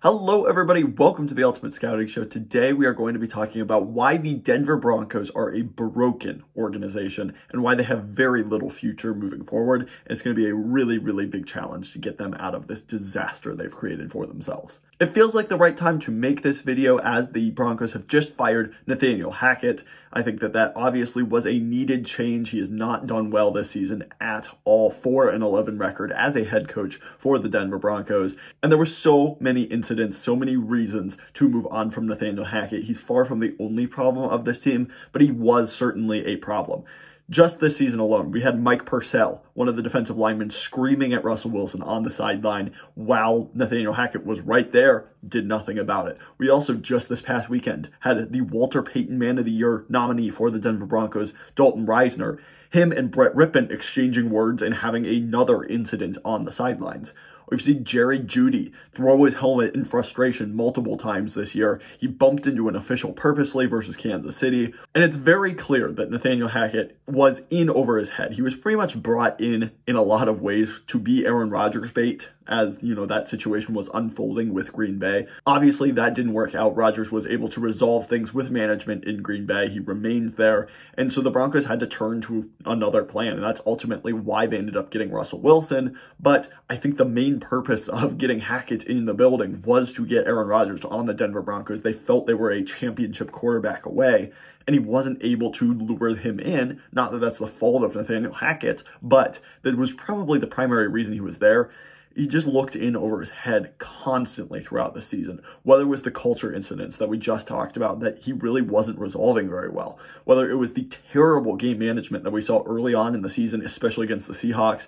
Hello everybody, welcome to the Ultimate Scouting Show. Today we are going to be talking about why the Denver Broncos are a broken organization and why they have very little future moving forward. And it's going to be a really big challenge to get them out of this disaster they've created for themselves. It feels like the right time to make this video as the Broncos have just fired Nathaniel Hackett. I think that obviously was a needed change. He has not done well this season at all. 4-11 record as a head coach for the Denver Broncos. And there were so many incidents, so many reasons to move on from Nathaniel Hackett. He's far from the only problem of this team, but he was certainly a problem. Just this season alone, we had Mike Purcell, one of the defensive linemen, screaming at Russell Wilson on the sideline while Nathaniel Hackett was right there, did nothing about it. We also, just this past weekend, had the Walter Payton Man of the Year nominee for the Denver Broncos, Dalton Reisner, him and Brett Rippon exchanging words and having another incident on the sidelines. We've seen Jerry Jeudy throw his helmet in frustration multiple times this year. He bumped into an official purposely versus Kansas City. And it's very clear that Nathaniel Hackett was in over his head. He was pretty much brought in a lot of ways to be Aaron Rodgers bait as, that situation was unfolding with Green Bay. Obviously, that didn't work out. Rodgers was able to resolve things with management in Green Bay. He remained there. And so the Broncos had to turn to another plan. And that's ultimately why they ended up getting Russell Wilson. But I think the main purpose of getting Hackett in the building was to get Aaron Rodgers on the Denver Broncos. They felt they were a championship quarterback away, and he wasn't able to lure him in. Not that that's the fault of Nathaniel Hackett, but that was probably the primary reason he was there. He just looked in over his head constantly throughout the season, whether it was the culture incidents that we just talked about that he really wasn't resolving very well, whether it was the terrible game management that we saw early on in the season, especially against the Seahawks.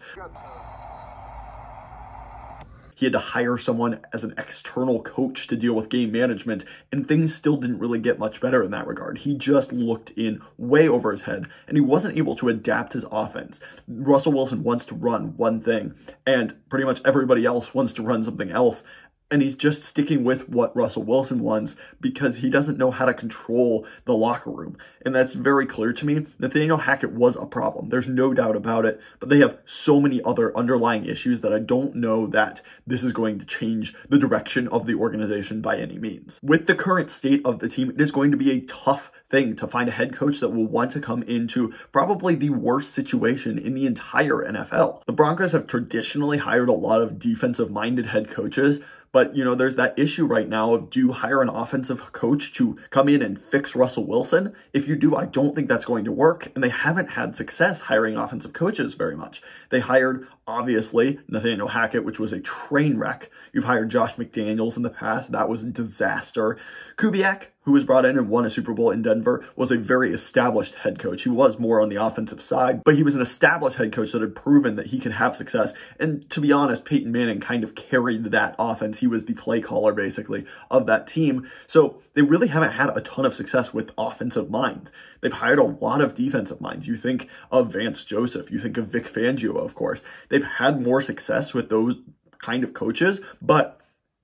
He had to hire someone as an external coach to deal with game management, and things still didn't really get much better in that regard. He just looked in way over his head, and he wasn't able to adapt his offense. Russell Wilson wants to run one thing, and pretty much everybody else wants to run something else. And he's just sticking with what Russell Wilson wants because he doesn't know how to control the locker room. And that's very clear to me. Nathaniel Hackett was a problem. There's no doubt about it. But they have so many other underlying issues that I don't know that this is going to change the direction of the organization by any means. With the current state of the team, it is going to be a tough thing to find a head coach that will want to come into probably the worst situation in the entire NFL. The Broncos have traditionally hired a lot of defensive-minded head coaches, but, there's that issue right now of, do you hire an offensive coach to come in and fix Russell Wilson? If you do, I don't think that's going to work. And they haven't had success hiring offensive coaches very much. They hired, obviously, Nathaniel Hackett, which was a train wreck. You've hired Josh McDaniels in the past. That was a disaster. Kubiak, who was brought in and won a Super Bowl in Denver, was a very established head coach. He was more on the offensive side, but he was an established head coach that had proven that he could have success. And to be honest, Peyton Manning kind of carried that offense. He was the play caller, basically, of that team. So they really haven't had a ton of success with offensive minds. They've hired a lot of defensive minds. You think of Vance Joseph. You think of Vic Fangio, of course. They've had more success with those kind of coaches, but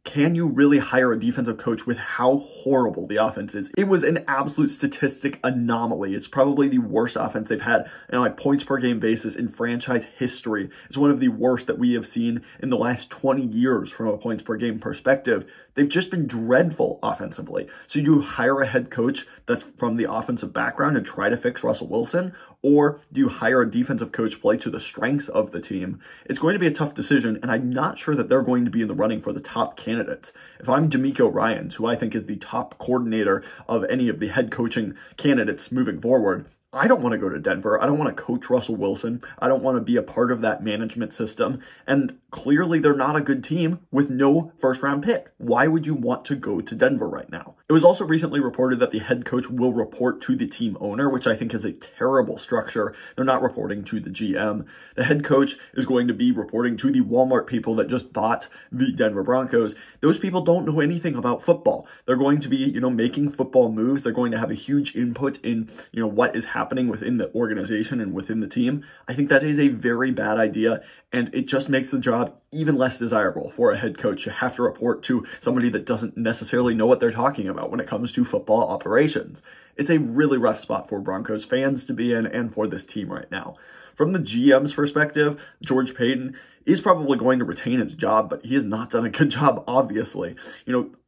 can you really hire a defensive coach with how horrible the offense is? It was an absolute statistic anomaly. It's probably the worst offense they've had on a points per game basis in franchise history. It's one of the worst that we have seen in the last 20 years from a points per game perspective. They've just been dreadful offensively. So you hire a head coach that's from the offensive background and try to fix Russell Wilson, or do you hire a defensive coach play to the strengths of the team? It's going to be a tough decision, and I'm not sure that they're going to be in the running for the top candidates. If I'm D'Amico Ryans, who I think is the top coordinator of any of the head coaching candidates moving forward, I don't want to go to Denver. I don't want to coach Russell Wilson. I don't want to be a part of that management system. And clearly they're not a good team with no first-round pick. Why would you want to go to Denver right now? It was also recently reported that the head coach will report to the team owner, which I think is a terrible structure. They're not reporting to the GM. The head coach is going to be reporting to the Walmart people that just bought the Denver Broncos. Those people don't know anything about football. They're going to be, making football moves. They're going to have a huge input in, what is happening within the organization and within the team. I think that is a very bad idea, and it just makes the job even less desirable for a head coach to have to report to somebody that doesn't necessarily know what they're talking about when it comes to football operations. It's a really rough spot for Broncos fans to be in and for this team right now. From the GM's perspective, George Paton, is probably going to retain his job, but he has not done a good job, obviously.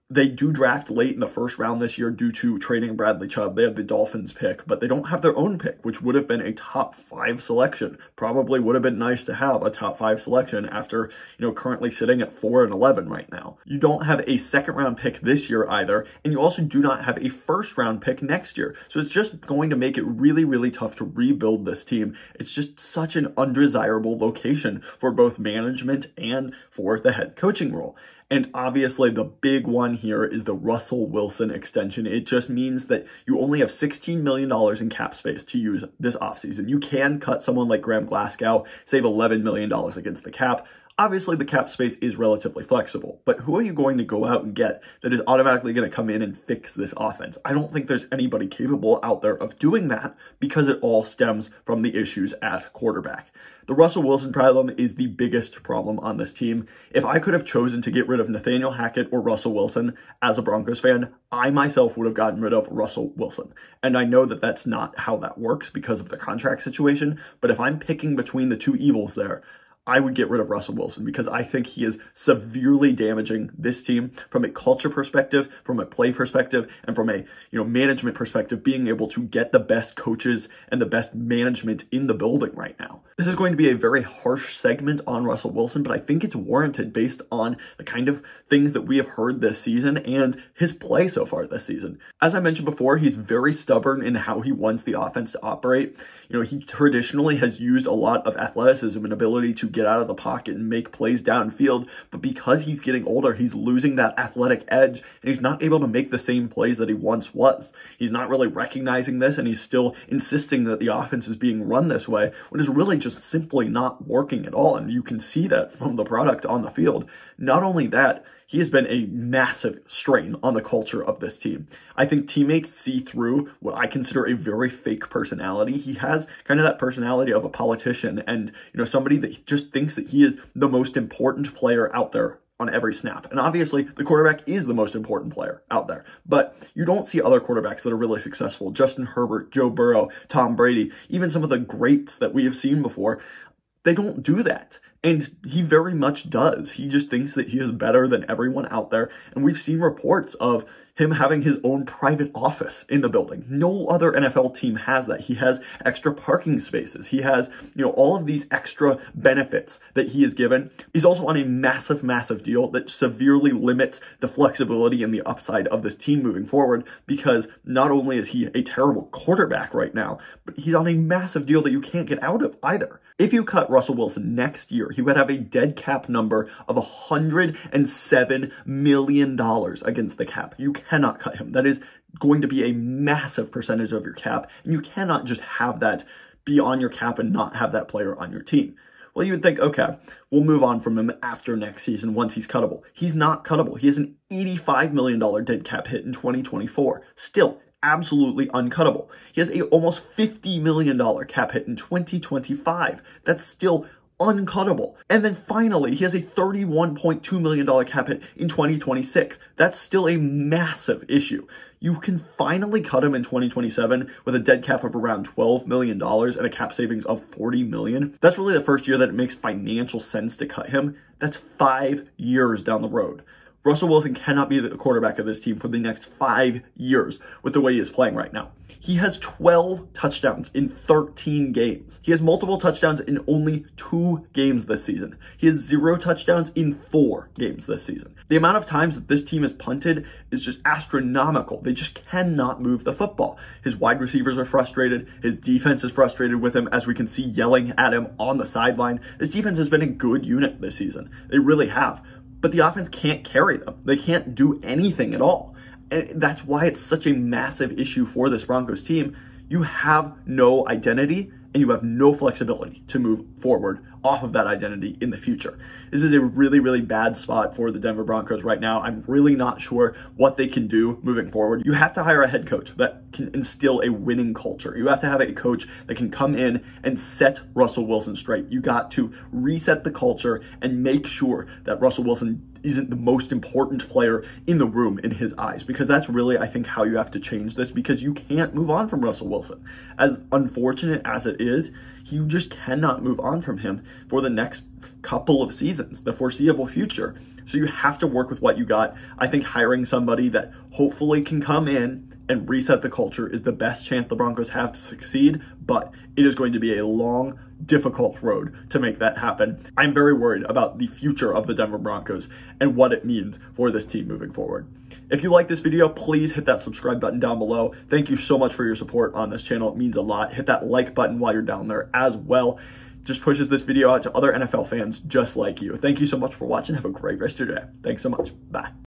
They do draft late in the first round this year due to trading Bradley Chubb. They had the Dolphins pick, but they don't have their own pick, which would have been a top 5 selection. Probably would have been nice to have a top 5 selection after, currently sitting at 4-11 right now. You don't have a second round pick this year either, and you also do not have a first round pick next year. So it's just going to make it really, really tough to rebuild this team. It's just such an undesirable location for both management and for the head coaching role. And obviously the big one here is the Russell Wilson extension. It just means that you only have $16 million in cap space to use this offseason. You can cut someone like Graham Glasgow, save $11 million against the cap. Obviously, the cap space is relatively flexible, but who are you going to go out and get that is automatically going to come in and fix this offense? I don't think there's anybody capable out there of doing that because it all stems from the issues at quarterback. The Russell Wilson problem is the biggest problem on this team. If I could have chosen to get rid of Nathaniel Hackett or Russell Wilson as a Broncos fan, I myself would have gotten rid of Russell Wilson. And I know that that's not how that works because of the contract situation, but if I'm picking between the two evils there, I would get rid of Russell Wilson because I think he is severely damaging this team from a culture perspective, from a play perspective, and from a management perspective, being able to get the best coaches and the best management in the building right now. This is going to be a very harsh segment on Russell Wilson, but I think it's warranted based on the kind of things that we have heard this season and his play so far this season. As I mentioned before, he's very stubborn in how he wants the offense to operate. He traditionally has used a lot of athleticism and ability to get out of the pocket and make plays downfield, but because he's getting older, he's losing that athletic edge, and he's not able to make the same plays that he once was. He's not really recognizing this, and he's still insisting that the offense is being run this way, when it's really just simply not working at all, and you can see that from the product on the field. Not only that, he has been a massive strain on the culture of this team. I think teammates see through what I consider a very fake personality. He has kind of that personality of a politician and, somebody that just thinks that he is the most important player out there on every snap. And obviously, the quarterback is the most important player out there. But you don't see other quarterbacks that are really successful. Justin Herbert, Joe Burrow, Tom Brady, even some of the greats that we have seen before, they don't do that. And he very much does. He just thinks that he is better than everyone out there. And we've seen reports of him having his own private office in the building. No other NFL team has that. He has extra parking spaces. He has, all of these extra benefits that he is given. He's also on a massive, massive deal that severely limits the flexibility and the upside of this team moving forward, because not only is he a terrible quarterback right now, but he's on a massive deal that you can't get out of either. If you cut Russell Wilson next year, he would have a dead cap number of $107 million against the cap. You cannot cut him. That is going to be a massive percentage of your cap, and you cannot just have that be on your cap and not have that player on your team. Well, you would think, okay, we'll move on from him after next season once he's cuttable. He's not cuttable. He has an $85 million dead cap hit in 2024. Still, absolutely uncuttable. He has a almost $50 million cap hit in 2025. That's still uncuttable. And then finally, he has a $31.2 million cap hit in 2026. That's still a massive issue. You can finally cut him in 2027 with a dead cap of around $12 million and a cap savings of $40 million. That's really the first year that it makes financial sense to cut him. That's 5 years down the road. Russell Wilson cannot be the quarterback of this team for the next 5 years with the way he is playing right now. He has 12 touchdowns in 13 games. He has multiple touchdowns in only 2 games this season. He has 0 touchdowns in 4 games this season. The amount of times that this team is punted is just astronomical. They just cannot move the football. His wide receivers are frustrated. His defense is frustrated with him, as we can see yelling at him on the sideline. This defense has been a good unit this season. They really have. But the offense can't carry them. They can't do anything at all. And that's why it's such a massive issue for this Broncos team. You have no identity and you have no flexibility to move forward off of that identity in the future. This is a really, really bad spot for the Denver Broncos right now. I'm really not sure what they can do moving forward. You have to hire a head coach that can instill a winning culture. You have to have a coach that can come in and set Russell Wilson straight. You got to reset the culture and make sure that Russell Wilson isn't the most important player in the room in his eyes, because that's really, I think, how you have to change this, because you can't move on from Russell Wilson. As unfortunate as it is, You just cannot move on from him for the next couple of seasons, the foreseeable future. So you have to work with what you got. I think hiring somebody that hopefully can come in and reset the culture is the best chance the Broncos have to succeed, but it is going to be a long, difficult road to make that happen. I'm very worried about the future of the Denver Broncos and what it means for this team moving forward. If you like this video, please hit that subscribe button down below. Thank you so much for your support on this channel. It means a lot. Hit that like button while you're down there as well. Just pushes this video out to other NFL fans just like you. Thank you so much for watching. Have a great rest of your day. Thanks so much. Bye.